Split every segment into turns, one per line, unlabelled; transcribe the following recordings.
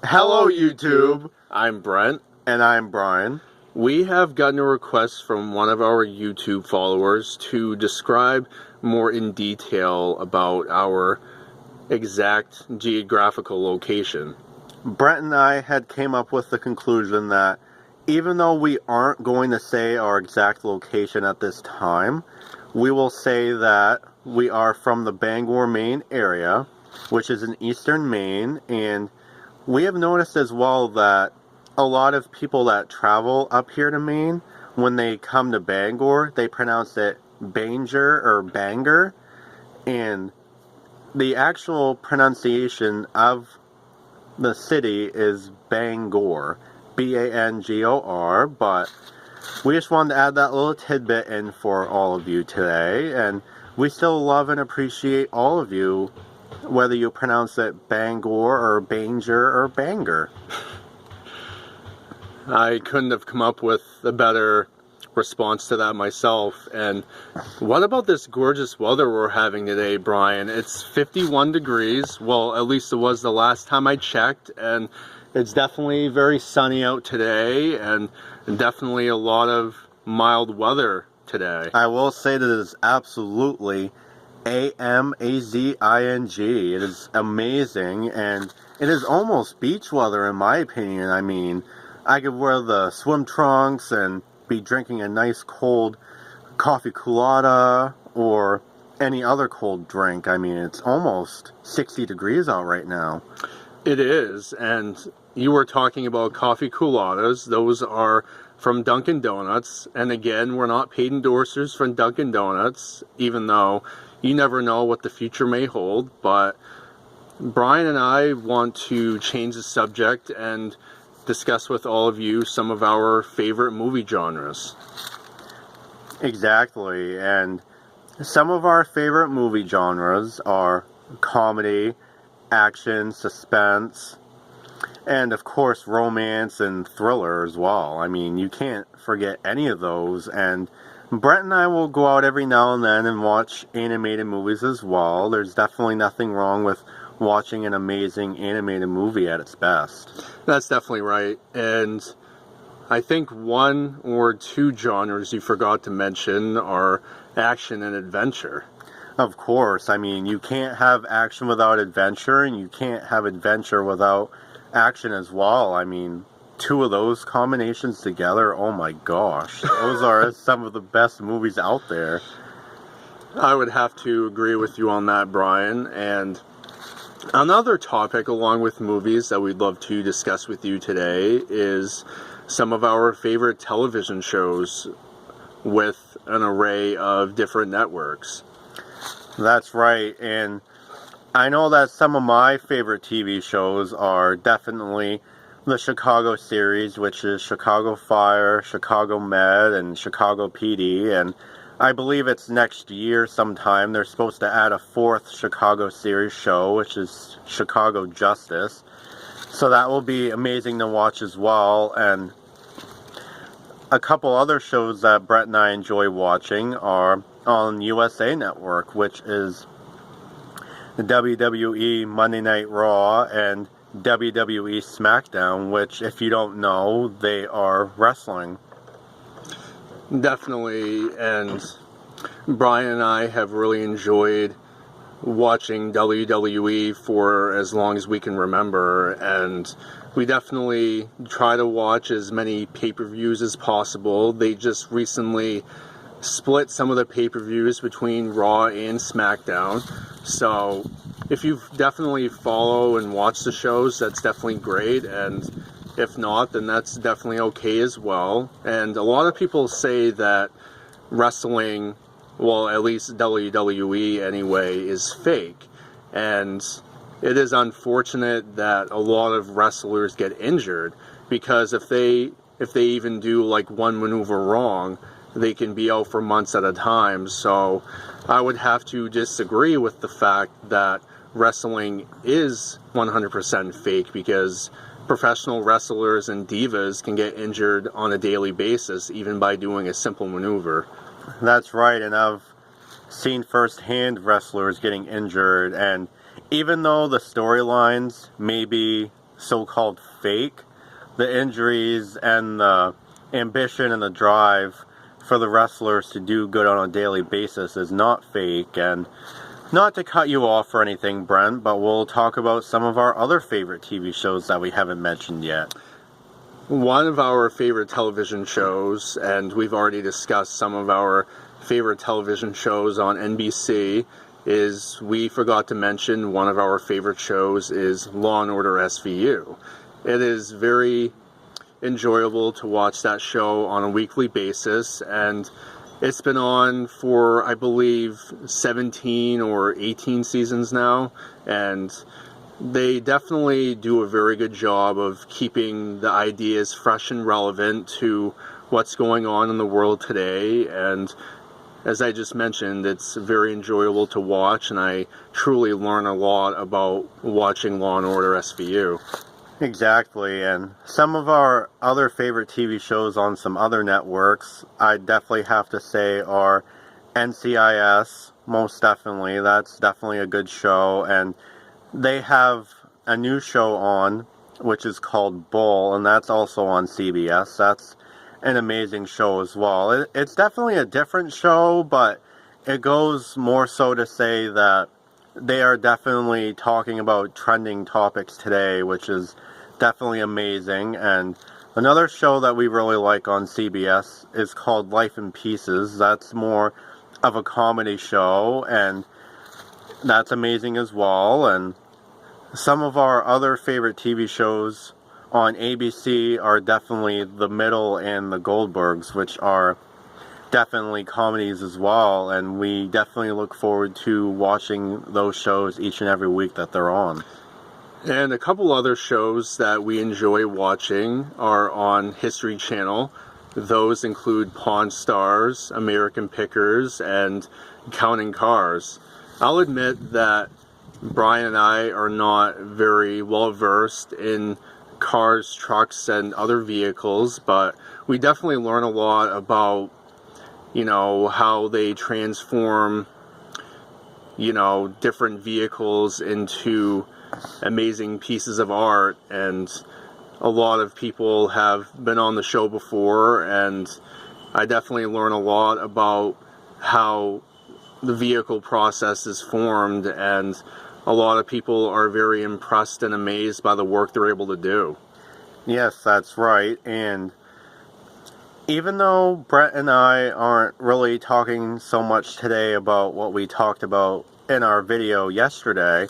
Hello, YouTube. I'm Brent.
And I'm Brian.
We have gotten a request from one of our YouTube followers to describe more in detail about our exact geographical location.
Brent and I had came up with the conclusion that even though we aren't going to say our exact location at this time, we will say that we are from the Bangor, Maine area, which is in eastern Maine, and we have noticed as well that a lot of people that travel up here to Maine, when they come to Bangor, they pronounce it Banger or Banger, and the actual pronunciation of the city is Bangor, Bangor, but we just wanted to add that little tidbit in for all of you today, and we still love and appreciate all of you, whether you pronounce it Bangor or Banger or Banger.
I couldn't have come up with a better response to that myself. And what about this gorgeous weather we're having today, Brian? It's 51 degrees. Well, at least it was the last time I checked, and it's definitely very sunny out today, and definitely a lot of mild weather today.
I will say that it is absolutely amazing. It is amazing, and it is almost beach weather in my opinion. I mean, I could wear the swim trunks and be drinking a nice cold coffee colada or any other cold drink. I mean, it's almost 60 degrees out right now.
It is, and you were talking about coffee coladas. Those are from Dunkin' Donuts, and again, we're not paid endorsers from Dunkin' Donuts, even though you never know what the future may hold. But Brian and I want to change the subject and discuss with all of you some of our favorite movie genres.
Exactly, and some of our favorite movie genres are comedy, action, suspense, and of course romance and thriller as well. I mean, you can't forget any of those, and Brent and I will go out every now and then and watch animated movies as well. There's definitely nothing wrong with watching an amazing animated movie at its best.
That's definitely right, and I think one or two genres you forgot to mention are action and adventure.
Of course, I mean, you can't have action without adventure, and you can't have adventure without action as well. I mean, two of those combinations together, oh my gosh, those are some of the best movies out there.
I would have to agree with you on that, Brian. And another topic along with movies that we'd love to discuss with you today is some of our favorite television shows with an array of different networks.
That's right, and I know that some of my favorite TV shows are definitely the Chicago series, which is Chicago Fire, Chicago Med, and Chicago PD, and I believe it's next year sometime they're supposed to add a fourth Chicago series show, which is Chicago Justice. So that will be amazing to watch as well. And a couple other shows that Brett and I enjoy watching are on USA Network, which is the WWE Monday Night Raw and WWE SmackDown, which, if you don't know, they are wrestling.
Definitely, and Brian and I have really enjoyed watching WWE for as long as we can remember, and we definitely try to watch as many pay-per-views as possible. They just recently split some of the pay-per-views between Raw and SmackDown, so if you definitely follow and watch the shows, that's definitely great, and if not, then that's definitely okay as well. And a lot of people say that wrestling, well, at least WWE anyway, is fake. And it is unfortunate that a lot of wrestlers get injured, because if they even do like one maneuver wrong, they can be out for months at a time. So I would have to disagree with the fact that wrestling is 100% fake, because professional wrestlers and divas can get injured on a daily basis, even by doing a simple maneuver.
That's right, and I've seen firsthand wrestlers getting injured, and even though the storylines may be so-called fake. The injuries and the ambition and the drive for the wrestlers to do good on a daily basis is not fake. And not to cut you off or anything, Brent, but we'll talk about some of our other favorite TV shows that we haven't mentioned yet.
One of our favorite television shows, and we've already discussed some of our favorite television shows on NBC, is, we forgot to mention, one of our favorite shows is Law and Order SVU. It is very enjoyable to watch that show on a weekly basis, and it's been on for, I believe, 17 or 18 seasons now, and they definitely do a very good job of keeping the ideas fresh and relevant to what's going on in the world today. And as I just mentioned, it's very enjoyable to watch, and I truly learn a lot about watching Law and Order SVU.
Exactly, and some of our other favorite TV shows on some other networks, I definitely have to say, are NCIS, most definitely. That's definitely a good show, and they have a new show on, which is called Bull, and that's also on CBS. That's an amazing show as well. It's definitely a different show, but it goes more so to say that they are definitely talking about trending topics today, which is definitely amazing. And another show that we really like on CBS is called Life in Pieces. That's more of a comedy show, and that's amazing as well. And some of our other favorite TV shows on ABC are definitely The Middle and The Goldbergs, which are definitely comedies as well, and we definitely look forward to watching those shows each and every week that they're on.
And a couple other shows that we enjoy watching are on History Channel. Those include Pawn Stars, American Pickers, and Counting Cars. I'll admit that Brian and I are not very well versed in cars, trucks, and other vehicles, but we definitely learn a lot about, how they transform, different vehicles into amazing pieces of art. And a lot of people have been on the show before, and I definitely learn a lot about how the vehicle process is formed, and a lot of people are very impressed and amazed by the work they're able to do.
Yes, that's right. And even though Brett and I aren't really talking so much today about what we talked about in our video yesterday,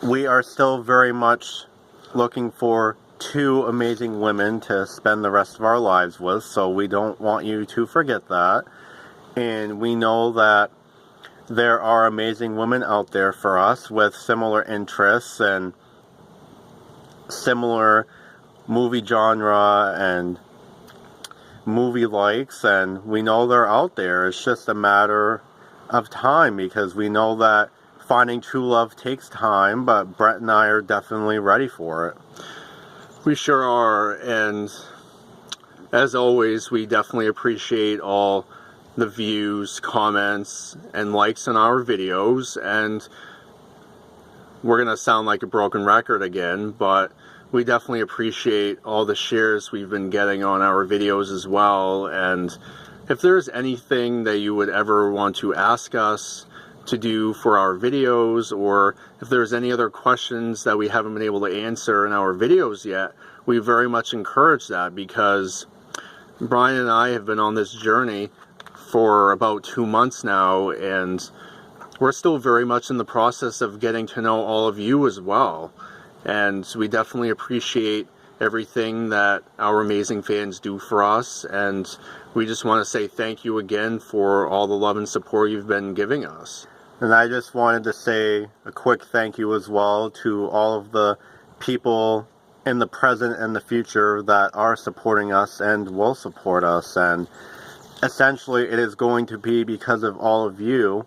we are still very much looking for two amazing women to spend the rest of our lives with, so we don't want you to forget that. And we know that there are amazing women out there for us with similar interests and similar movie genre and movie likes, and we know they're out there. It's just a matter of time, because we know that finding true love takes time, but Brett and I are definitely ready for it.
We sure are, and as always, we definitely appreciate all the views, comments, and likes on our videos. And we're gonna sound like a broken record again, but we definitely appreciate all the shares we've been getting on our videos as well. And if there's anything that you would ever want to ask us to do for our videos, or if there's any other questions that we haven't been able to answer in our videos yet, we very much encourage that, because Brian and I have been on this journey for about 2 months now, and we're still very much in the process of getting to know all of you as well. And we definitely appreciate everything that our amazing fans do for us, and we just want to say thank you again for all the love and support you've been giving us.
And I just wanted to say a quick thank you as well to all of the people in the present and the future that are supporting us and will support us. And essentially, it is going to be because of all of you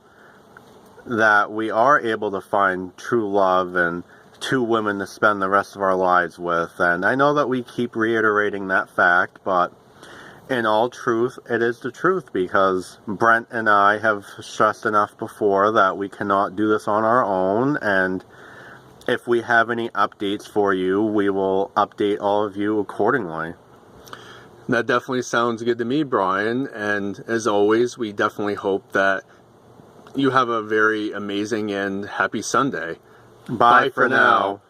that we are able to find true love and two women to spend the rest of our lives with. And I know that we keep reiterating that fact, but in all truth, it is the truth, because Brent and I have stressed enough before that we cannot do this on our own, and if we have any updates for you, we will update all of you accordingly.
That definitely sounds good to me, Brian. And as always, we definitely hope that you have a very amazing and happy Sunday.
Bye for now.